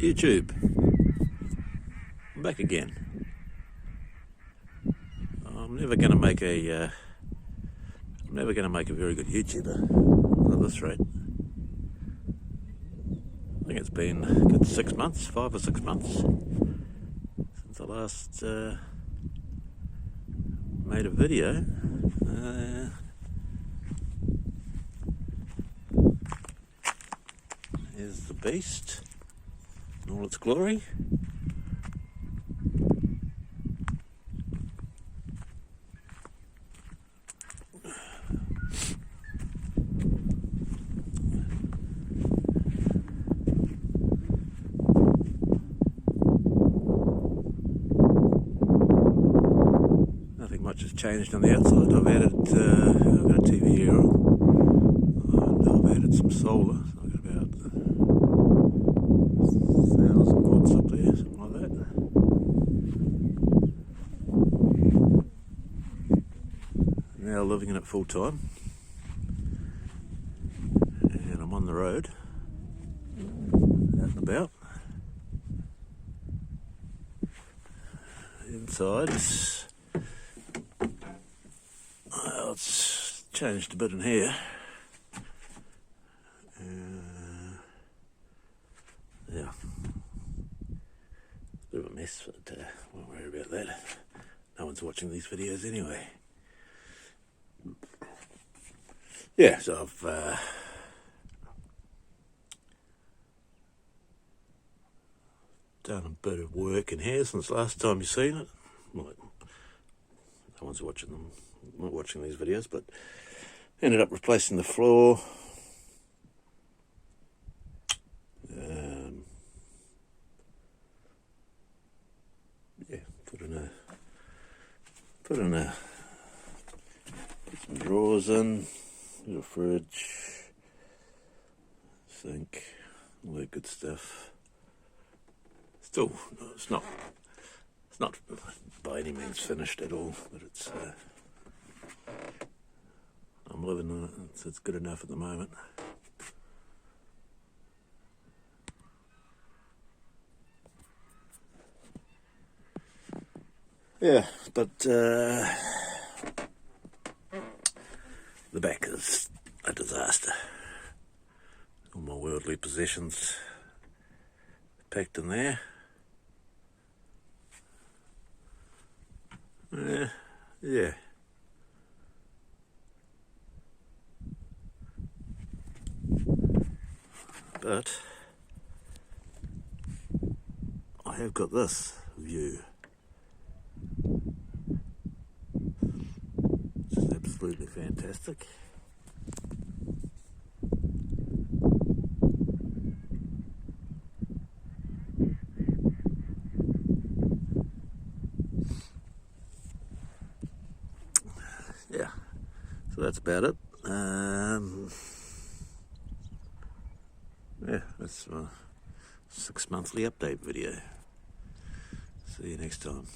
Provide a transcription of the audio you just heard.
YouTube, I'm back again. I'm never going to make a very good YouTuber at this rate. I think it's been a good 6 months, 5 or 6 months, since I last made a video. Here's the beast in all its glory. Nothing much has changed on the outside. I've got a TV here on, and I've added some solar. So I've got about 1,000 watts up there, something like that. Now living in it full time, and I'm on the road, out and about. Inside it's changed a bit in here. Yeah, bit of a mess, but won't worry about that. No one's watching these videos anyway. Yeah, so I've done a bit of work in here since last time you've seen it. Well, no one's watching them, not watching these videos, but ended up replacing the floor. Yeah, put some drawers in, little fridge, sink, all that good stuff. Still, it's not by any means finished at all, but it's I'm living in it. It's good enough at the moment. Yeah, but the back is a disaster. All my worldly possessions packed in there. Yeah. But I have got this view. Which is absolutely fantastic. Yeah, so that's about it. Yeah, that's my 6 monthly update video. See you next time.